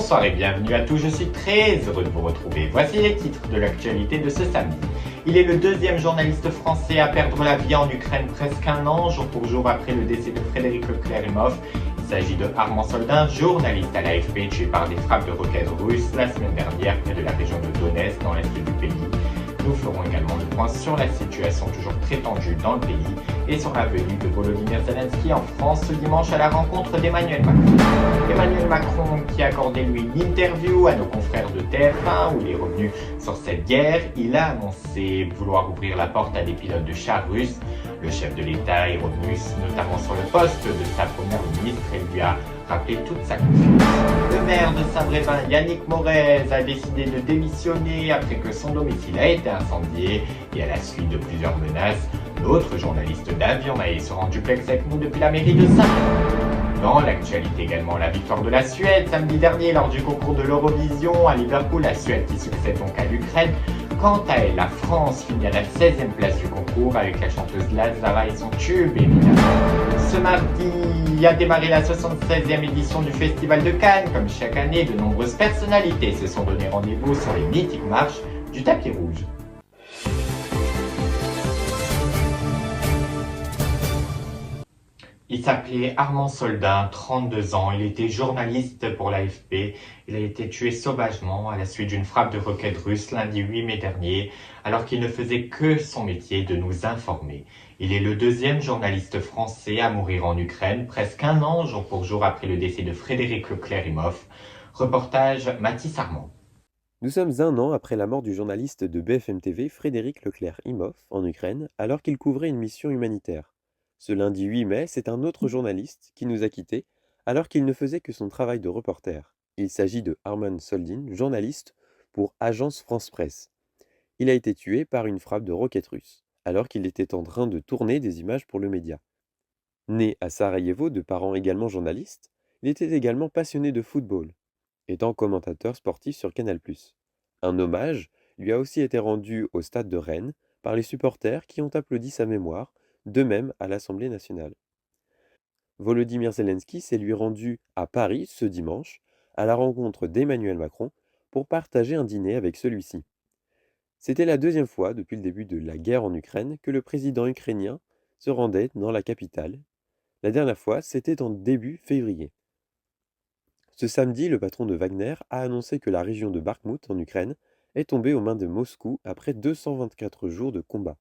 Bonsoir et bienvenue à tous, je suis très heureux de vous retrouver. Voici les titres de l'actualité de ce samedi. Il est le deuxième journaliste français à perdre la vie en Ukraine presque un an, jour pour jour après le décès de Frédéric Leclerc-Imhoff. Il s'agit de Armand Soldin, journaliste à l'AFP, tué par des frappes de roquettes russes la semaine dernière près de la région de Donetsk dans l'est du pays. Nous ferons également le point sur la situation toujours très tendue dans le pays et sur la venue de Volodymyr Zelensky en France ce dimanche à la rencontre d'Emmanuel Macron. Emmanuel Macron qui a accordé lui une interview à nos confrères de TF1 où il est revenu sur cette guerre. Il a annoncé vouloir ouvrir la porte à des pilotes de chars russes. Le chef de l'État est revenu notamment sur le poste de sa première ministre et lui a rappelé toute sa confiance. Le maire de Saint-Brévin, Yannick Morez, a décidé de démissionner après que son domicile a été incendié et à la suite de plusieurs menaces. Notre journaliste d'Avion se rend duplex avec nous depuis la mairie de Saint-Brévin. Dans l'actualité également, la victoire de la Suède samedi dernier lors du concours de l'Eurovision à Liverpool, la Suède qui succède donc à l'Ukraine. Quant à elle, la France finit à la 16e place du concours avec la chanteuse Lazara et son tube évidemment. Ce mardi a démarré la 76e édition du Festival de Cannes. Comme chaque année, de nombreuses personnalités se sont donné rendez-vous sur les mythiques marches du tapis rouge. Il s'appelait Armand Soldin, 32 ans, il était journaliste pour l'AFP. Il a été tué sauvagement à la suite d'une frappe de roquette russe lundi 8 mai dernier, alors qu'il ne faisait que son métier de nous informer. Il est le deuxième journaliste français à mourir en Ukraine, presque un an jour pour jour après le décès de Frédéric Leclerc-Imhoff. Reportage Mathis Armand. Nous sommes un an après la mort du journaliste de BFM TV Frédéric Leclerc-Imhoff en Ukraine, alors qu'il couvrait une mission humanitaire. Ce lundi 8 mai, c'est un autre journaliste qui nous a quittés alors qu'il ne faisait que son travail de reporter. Il s'agit de Armand Soldin, journaliste pour Agence France-Presse. Il a été tué par une frappe de roquette russe, alors qu'il était en train de tourner des images pour le média. Né à Sarajevo de parents également journalistes, il était également passionné de football, étant commentateur sportif sur Canal+. Un hommage lui a aussi été rendu au stade de Rennes par les supporters qui ont applaudi sa mémoire, de même à l'Assemblée nationale. Volodymyr Zelensky s'est lui rendu à Paris ce dimanche à la rencontre d'Emmanuel Macron pour partager un dîner avec celui-ci. C'était la deuxième fois depuis le début de la guerre en Ukraine que le président ukrainien se rendait dans la capitale. La dernière fois, c'était en début février. Ce samedi, le patron de Wagner a annoncé que la région de Bakhmout en Ukraine est tombée aux mains de Moscou après 224 jours de combat.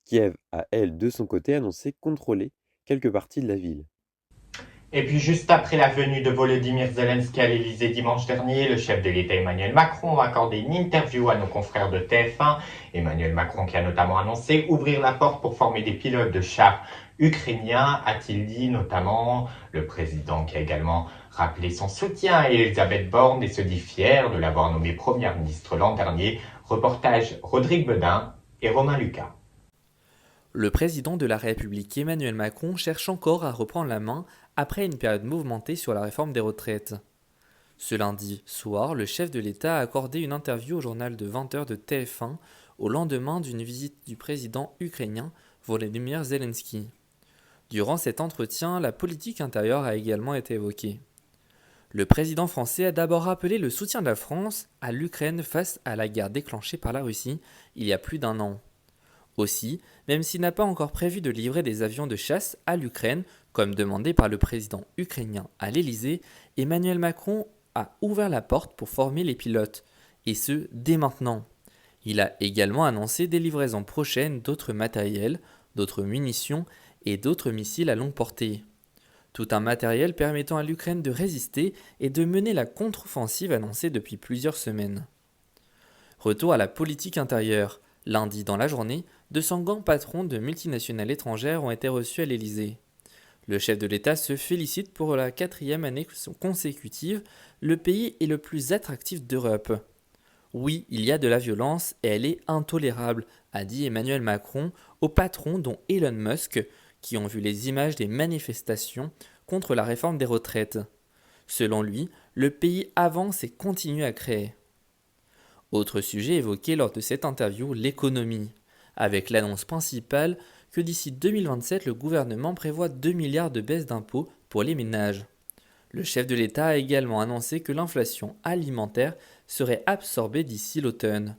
Kiev a, elle, de son côté, annoncé contrôler quelques parties de la ville. Et puis juste après la venue de Volodymyr Zelensky à l'Elysée dimanche dernier, le chef de l'État Emmanuel Macron a accordé une interview à nos confrères de TF1. Emmanuel Macron qui a notamment annoncé ouvrir la porte pour former des pilotes de chars ukrainiens, a-t-il dit notamment. Le président qui a également rappelé son soutien à Elisabeth Borne et se dit fier de l'avoir nommée première ministre l'an dernier. Reportage Rodrigue Bedin et Romain Lucas. Le président de la République Emmanuel Macron cherche encore à reprendre la main après une période mouvementée sur la réforme des retraites. Ce lundi soir, le chef de l'État a accordé une interview au journal de 20h de TF1 au lendemain d'une visite du président ukrainien Volodymyr Zelensky. Durant cet entretien, la politique intérieure a également été évoquée. Le président français a d'abord rappelé le soutien de la France à l'Ukraine face à la guerre déclenchée par la Russie il y a plus d'un an. Aussi, même s'il n'a pas encore prévu de livrer des avions de chasse à l'Ukraine, comme demandé par le président ukrainien à l'Elysée, Emmanuel Macron a ouvert la porte pour former les pilotes, et ce, dès maintenant. Il a également annoncé des livraisons prochaines d'autres matériels, d'autres munitions et d'autres missiles à longue portée. Tout un matériel permettant à l'Ukraine de résister et de mener la contre-offensive annoncée depuis plusieurs semaines. Retour à la politique intérieure. Lundi dans la journée, 200 grands patrons de multinationales étrangères ont été reçus à l'Elysée. Le chef de l'État se félicite pour la 4e année consécutive, le pays est le plus attractif d'Europe. Oui, il y a de la violence et elle est intolérable, a dit Emmanuel Macron aux patrons dont Elon Musk, qui ont vu les images des manifestations contre la réforme des retraites. Selon lui, le pays avance et continue à créer. Autre sujet évoqué lors de cette interview, l'économie, avec l'annonce principale que d'ici 2027, le gouvernement prévoit 2 milliards de baisse d'impôts pour les ménages. Le chef de l'État a également annoncé que l'inflation alimentaire serait absorbée d'ici l'automne,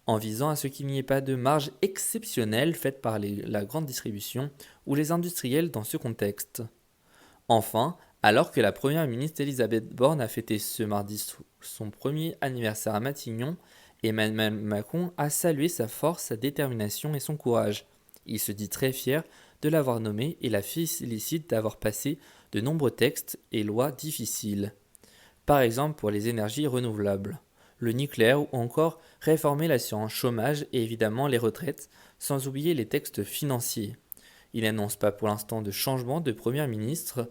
en visant à ce qu'il n'y ait pas de marge exceptionnelle faite par la grande distribution ou les industriels dans ce contexte. Enfin, alors que la première ministre Elisabeth Borne a fêté ce mardi son premier anniversaire à Matignon, Emmanuel Macron a salué sa force, sa détermination et son courage. Il se dit très fier de l'avoir nommée et la félicite d'avoir passé de nombreux textes et lois difficiles. Par exemple pour les énergies renouvelables, le nucléaire ou encore réformer l'assurance chômage et évidemment les retraites, sans oublier les textes financiers. Il n'annonce pas pour l'instant de changement de Premier ministre,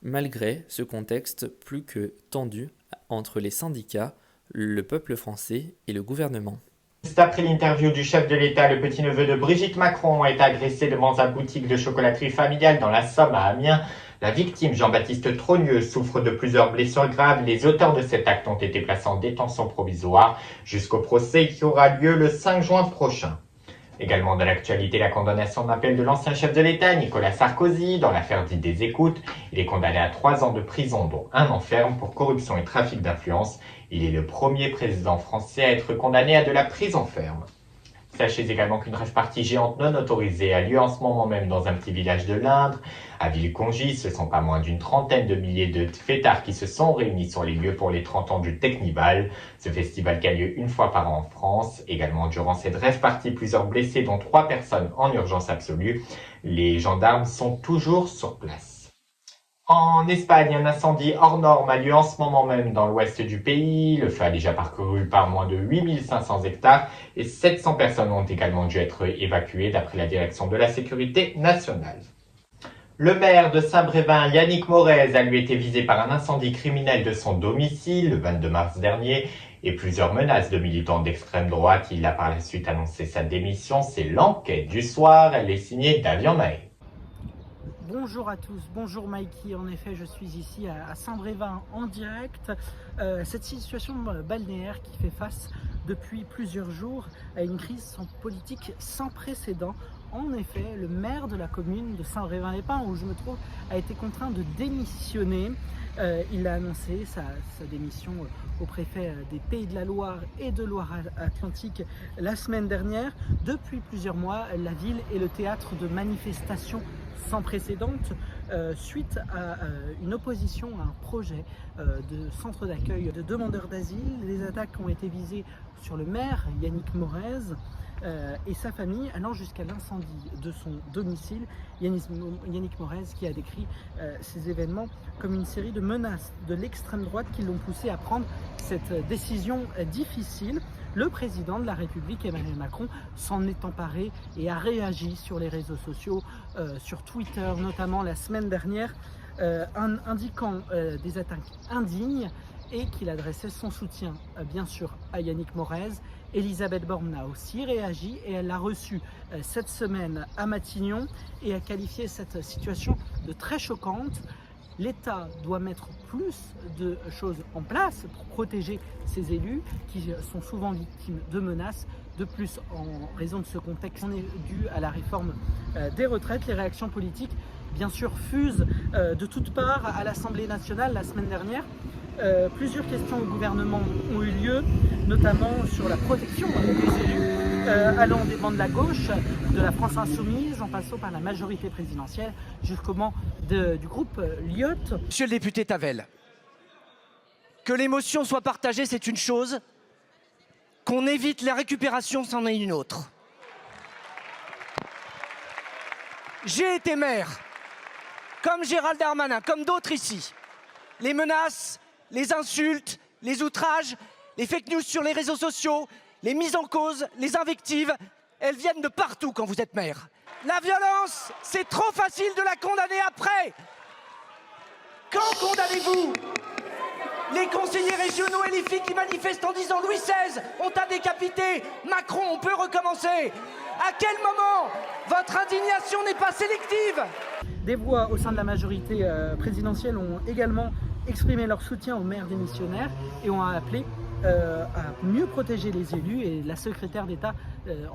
malgré ce contexte plus que tendu entre les syndicats, le peuple français et le gouvernement. Juste après l'interview du chef de l'État, le petit-neveu de Brigitte Macron a été agressé devant sa boutique de chocolaterie familiale dans la Somme à Amiens. La victime, Jean-Baptiste Trogneux, souffre de plusieurs blessures graves. Les auteurs de cet acte ont été placés en détention provisoire jusqu'au procès qui aura lieu le 5 juin prochain. Également de l'actualité, la condamnation d'appel de l'ancien chef de l'État, Nicolas Sarkozy, dans l'affaire dite des écoutes. Il est condamné à 3 ans de prison, dont 1 an ferme pour corruption et trafic d'influence. Il est le premier président français à être condamné à de la prison ferme. Sachez également qu'une rave-party géante non autorisée a lieu en ce moment même dans un petit village de l'Indre. À Villecongy, ce sont pas moins d'une trentaine de milliers de fêtards qui se sont réunis sur les lieux pour les 30 ans du Technival. Ce festival qui a lieu une fois par an en France. Également, durant cette rave-party, plusieurs blessés, dont 3 personnes en urgence absolue. Les gendarmes sont toujours sur place. En Espagne, un incendie hors norme a lieu en ce moment même dans l'ouest du pays. Le feu a déjà parcouru par moins de 8500 hectares et 700 personnes ont également dû être évacuées d'après la direction de la sécurité nationale. Le maire de Saint-Brévin, Yannick Morez, a lui été visé par un incendie criminel de son domicile le 22 mars dernier et plusieurs menaces de militants d'extrême droite. Il a par la suite annoncé sa démission. C'est l'enquête du soir. Elle est signée Davian Mahé. Bonjour à tous, bonjour Mikey, en effet je suis ici à Saint-Brévin en direct. Cette situation balnéaire qui fait face depuis plusieurs jours à une crise politique sans précédent. En effet, le maire de la commune de Saint-Brévin-les-Pins, où je me trouve, a été contraint de démissionner. Il a annoncé sa démission au préfet des Pays de la Loire et de Loire-Atlantique la semaine dernière. Depuis plusieurs mois, la ville est le théâtre de manifestations sans précédent suite à une opposition à un projet de centre d'accueil de demandeurs d'asile. Les attaques ont été visées sur le maire Yannick Morez et sa famille, allant jusqu'à l'incendie de son domicile. Yannick Morez qui a décrit ces événements comme une série de menaces de l'extrême droite qui l'ont poussé à prendre cette décision difficile. Le président de la République, Emmanuel Macron, s'en est emparé et a réagi sur les réseaux sociaux, sur Twitter notamment la semaine dernière, indiquant des attaques indignes et qu'il adressait son soutien bien sûr à Yannick Morez. Elisabeth Borne a aussi réagi et elle l'a reçu cette semaine à Matignon et a qualifié cette situation de très choquante. L'État doit mettre plus de choses en place pour protéger ses élus qui sont souvent victimes de menaces. De plus, en raison de ce contexte, on est dû à la réforme des retraites. Les réactions politiques, bien sûr, fusent de toutes parts à l'Assemblée nationale la semaine dernière. Plusieurs questions au gouvernement ont eu lieu, notamment sur la protection des élus, allant des bancs de la gauche, de la France Insoumise, en passant par la majorité présidentielle, jusqu'au banc du groupe Lyot. Monsieur le député Tavel, que l'émotion soit partagée, c'est une chose, qu'on évite la récupération, c'en est une autre. J'ai été maire, comme Gérald Darmanin, comme d'autres ici. Les menaces, les insultes, les outrages, les fake news sur les réseaux sociaux, les mises en cause, les invectives, elles viennent de partout quand vous êtes maire. La violence, c'est trop facile de la condamner après. Quand condamnez-vous les conseillers régionaux et les filles qui manifestent en disant Louis XVI, on t'a décapité, Macron, on peut recommencer. À quel moment votre indignation n'est pas sélective? Des voix au sein de la majorité présidentielle ont également exprimé leur soutien aux maires démissionnaires et ont appelé à mieux protéger les élus, et la secrétaire d'État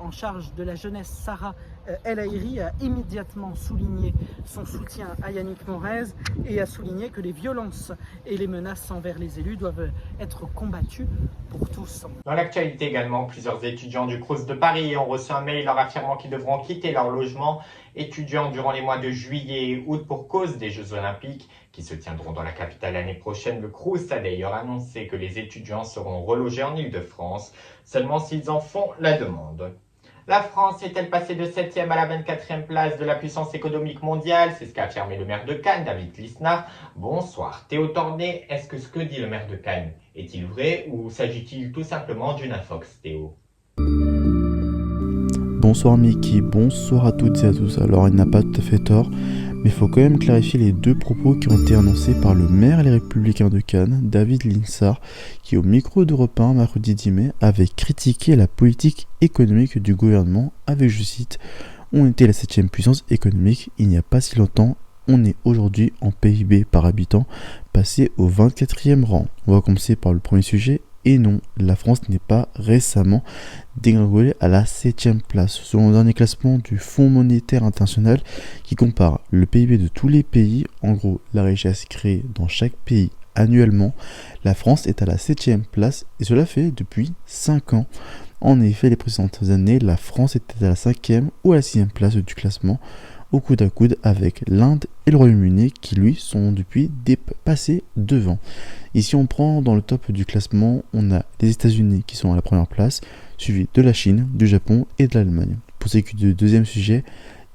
en charge de la jeunesse, Sarah El Haïry, a immédiatement souligné son soutien à Yannick Morez et a souligné que les violences et les menaces envers les élus doivent être combattues pour tous. Dans l'actualité également, plusieurs étudiants du Crous de Paris ont reçu un mail leur affirmant qu'ils devront quitter leur logement étudiant durant les mois de juillet et août pour cause des Jeux Olympiques qui se tiendront dans la capitale l'année prochaine. Le Crous a d'ailleurs annoncé que les étudiants seront relogés en Île-de-France, seulement s'ils en font la demande. La France est-elle passée de 7e à la 24e place de la puissance économique mondiale? C'est ce qu'a affirmé le maire de Cannes, David Lisnard. Bonsoir. Théo Tornet, est-ce que ce que dit le maire de Cannes est-il vrai ou s'agit-il tout simplement d'une infox, Théo? Bonsoir Mickey, bonsoir à toutes et à tous. Alors il n'a pas tout à fait tort, mais il faut quand même clarifier les deux propos qui ont été annoncés par le maire Les Républicains de Cannes, David Linsart, qui au micro d'Europe 1 mercredi 10 mai avait critiqué la politique économique du gouvernement avec, je cite, « On était la 7e puissance économique il n'y a pas si longtemps, on est aujourd'hui en PIB par habitant passé au 24e rang ». On va commencer par le premier sujet. Et non, la France n'est pas récemment dégringolée à la 7e place. Selon le dernier classement du Fonds monétaire international qui compare le PIB de tous les pays, en gros la richesse créée dans chaque pays annuellement, la France est à la 7e place et cela fait depuis 5 ans. En effet, les précédentes années, la France était à la 5e ou à la 6e place du classement, au coude à coude avec l'Inde et le Royaume-Uni qui lui sont depuis passés devant. Ici on prend dans le top du classement, on a les États-Unis qui sont à la première place, suivi de la Chine, du Japon et de l'Allemagne. Pour ce qui est du deuxième sujet,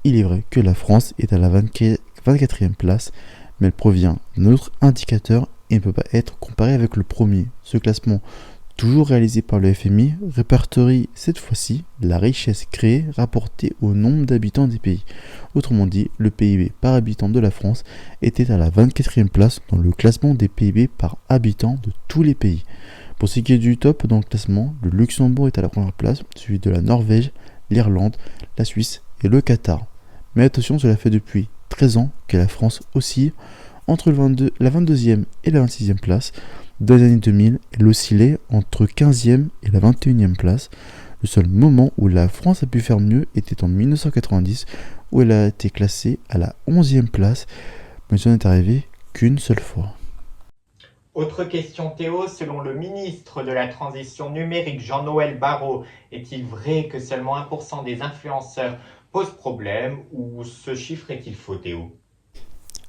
il est vrai que la France est à la 24e place, mais elle provient d'un autre indicateur et ne peut pas être comparée avec le premier. Ce classement, toujours réalisé par le FMI, répertorie cette fois-ci la richesse créée rapportée au nombre d'habitants des pays. Autrement dit, le PIB par habitant de la France était à la 24e place dans le classement des PIB par habitant de tous les pays. Pour ce qui est du top dans le classement, le Luxembourg est à la première place, suivi de la Norvège, l'Irlande, la Suisse et le Qatar. Mais attention, cela fait depuis 13 ans que la France oscille entre la 22e et la 26e place. Dans les années 2000, elle oscillait entre 15e et la 21e place. Le seul moment où la France a pu faire mieux était en 1990, où elle a été classée à la 11e place, mais ça n'est arrivé qu'une seule fois. Autre question Théo, selon le ministre de la Transition numérique Jean-Noël Barrot, est-il vrai que seulement 1% des influenceurs posent problème ou ce chiffre est-il faux Théo?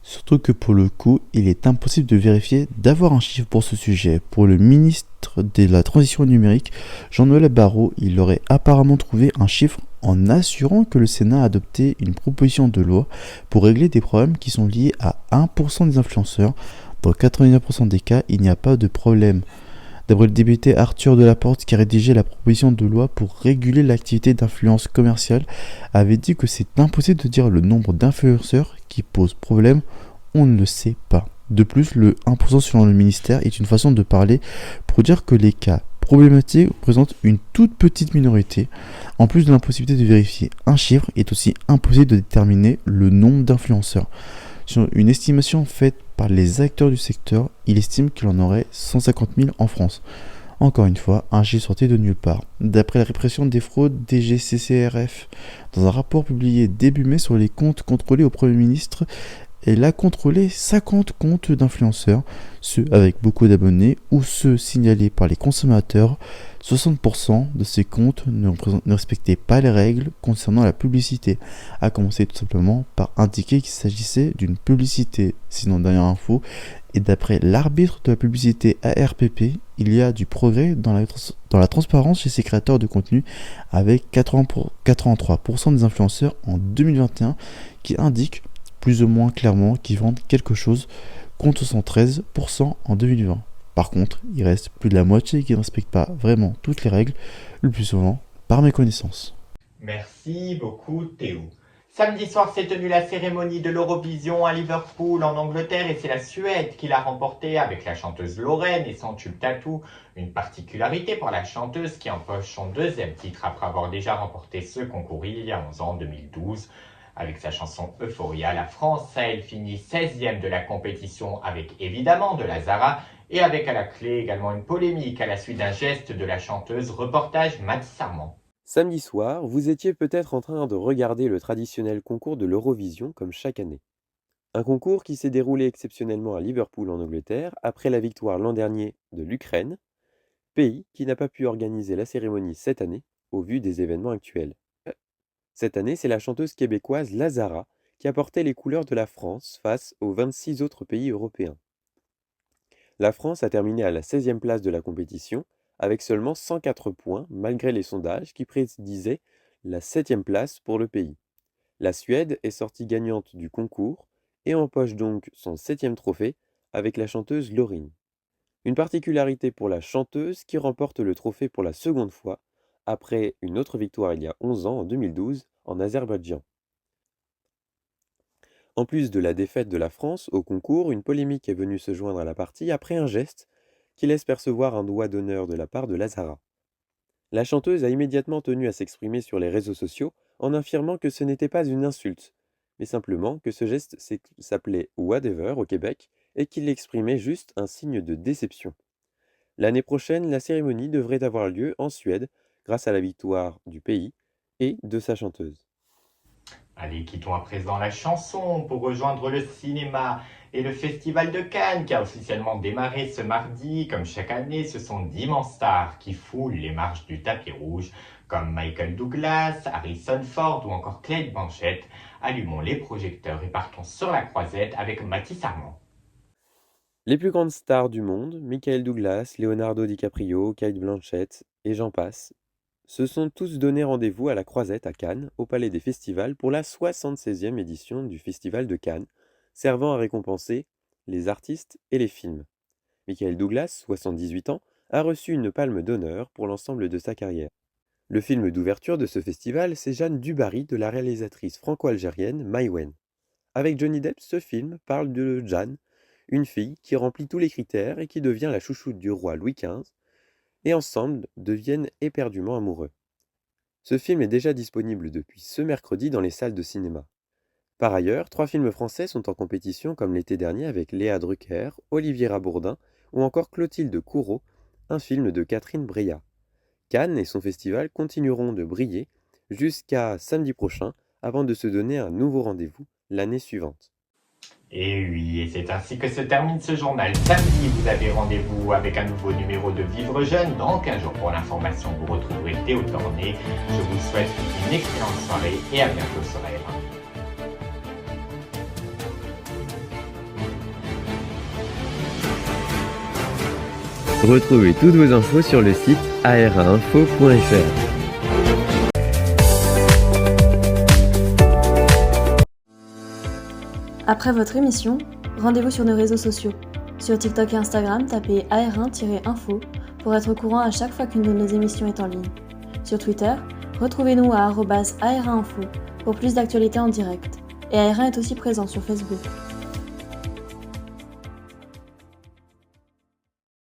Surtout que pour le coup, il est impossible de vérifier, d'avoir un chiffre pour ce sujet. Pour le ministre de la Transition numérique, Jean-Noël Barrot, il aurait apparemment trouvé un chiffre en assurant que le Sénat a adopté une proposition de loi pour régler des problèmes qui sont liés à 1% des influenceurs. Dans 99% des cas, il n'y a pas de problème. D'après le député Arthur Delaporte qui a rédigé la proposition de loi pour réguler l'activité d'influence commerciale, avait dit que c'est impossible de dire le nombre d'influenceurs qui posent problème, on ne le sait pas. De plus, le 1% selon le ministère est une façon de parler pour dire que les cas problématiques représentent une toute petite minorité. En plus de l'impossibilité de vérifier un chiffre, il est aussi impossible de déterminer le nombre d'influenceurs. Sur une estimation faite par les acteurs du secteur, il estime qu'il en aurait 150 000 en France. Encore une fois, un chiffre sorti de nulle part. D'après la répression des fraudes DGCCRF, dans un rapport publié début mai sur les comptes contrôlés au Premier ministre, elle a contrôlé 50 comptes d'influenceurs, ceux avec beaucoup d'abonnés ou ceux signalés par les consommateurs. 60% de ces comptes ne respectaient pas les règles concernant la publicité, à commencer tout simplement par indiquer qu'il s'agissait d'une publicité. Sinon, dernière info, et d'après l'arbitre de la publicité ARPP, il y a du progrès dans la transparence chez ces créateurs de contenu, avec 83% des influenceurs en 2021 qui indiquent plus ou moins clairement qu'ils vendent quelque chose, contre 113% en 2020. Par contre, il reste plus de la moitié qui ne respectent pas vraiment toutes les règles, le plus souvent par méconnaissance. Merci beaucoup Théo. Samedi soir s'est tenue la cérémonie de l'Eurovision à Liverpool en Angleterre et c'est la Suède qui l'a remportée avec la chanteuse Loreen et son tube Tattoo. Une particularité pour la chanteuse qui empoche son deuxième titre après avoir déjà remporté ce concours il y a 11 ans, en 2012. Avec sa chanson Euphoria, la France, elle finit 16e de la compétition avec évidemment de la Zara et avec à la clé également une polémique à la suite d'un geste de la chanteuse. Reportage Mathis Armand. Samedi soir, vous étiez peut-être en train de regarder le traditionnel concours de l'Eurovision comme chaque année. Un concours qui s'est déroulé exceptionnellement à Liverpool en Angleterre après la victoire l'an dernier de l'Ukraine, pays qui n'a pas pu organiser la cérémonie cette année au vu des événements actuels. Cette année, c'est la chanteuse québécoise La Zara qui a porté les couleurs de la France face aux 26 autres pays européens. La France a terminé à la 16e place de la compétition avec seulement 104 points malgré les sondages qui prédisaient la 7e place pour le pays. La Suède est sortie gagnante du concours et empoche donc son 7e trophée avec la chanteuse Loreen. Une particularité pour la chanteuse qui remporte le trophée pour la seconde fois après une autre victoire il y a 11 ans en 2012 en Azerbaïdjan. En plus de la défaite de la France au concours, une polémique est venue se joindre à la partie après un geste qui laisse percevoir un doigt d'honneur de la part de La Zara. La chanteuse a immédiatement tenu à s'exprimer sur les réseaux sociaux en affirmant que ce n'était pas une insulte, mais simplement que ce geste s'appelait Whatever au Québec et qu'il exprimait juste un signe de déception. L'année prochaine, la cérémonie devrait avoir lieu en Suède grâce à la victoire du pays et de sa chanteuse. Allez, quittons à présent la chanson pour rejoindre le cinéma et le Festival de Cannes qui a officiellement démarré ce mardi. Comme chaque année, ce sont d'immenses stars qui foulent les marches du tapis rouge, comme Michael Douglas, Harrison Ford ou encore Cate Blanchett. Allumons les projecteurs et partons sur la croisette avec Mathis Armand. Les plus grandes stars du monde, Michael Douglas, Leonardo DiCaprio, Cate Blanchett et j'en passe, se sont tous donné rendez-vous à la Croisette à Cannes, au Palais des Festivals, pour la 76e édition du Festival de Cannes, servant à récompenser les artistes et les films. Michael Douglas, 78 ans, a reçu une palme d'honneur pour l'ensemble de sa carrière. Le film d'ouverture de ce festival, c'est Jeanne du Barry de la réalisatrice franco-algérienne Maïwenn. Avec Johnny Depp, ce film parle de Jeanne, une fille qui remplit tous les critères et qui devient la chouchoute du roi Louis XV, et ensemble deviennent éperdument amoureux. Ce film est déjà disponible depuis ce mercredi dans les salles de cinéma. Par ailleurs, 3 films français sont en compétition comme l'été dernier avec Léa Drucker, Olivier Rabourdin ou encore Clotilde Courreau, un film de Catherine Breillat. Cannes et son festival continueront de briller jusqu'à samedi prochain avant de se donner un nouveau rendez-vous l'année suivante. Et oui, et c'est ainsi que se termine ce journal. Samedi, vous avez rendez-vous avec un nouveau numéro de Vivre Jeune. Dans 15 jours pour l'information, vous retrouverez Théo Torné. Je vous souhaite une excellente soirée et à bientôt sur AR1. Retrouvez toutes vos infos sur le site ar1info.fr. Après votre émission, rendez-vous sur nos réseaux sociaux. Sur TikTok et Instagram, tapez AR1-info pour être au courant à chaque fois qu'une de nos émissions est en ligne. Sur Twitter, retrouvez-nous à @AR1info pour plus d'actualités en direct. Et AR1 est aussi présent sur Facebook.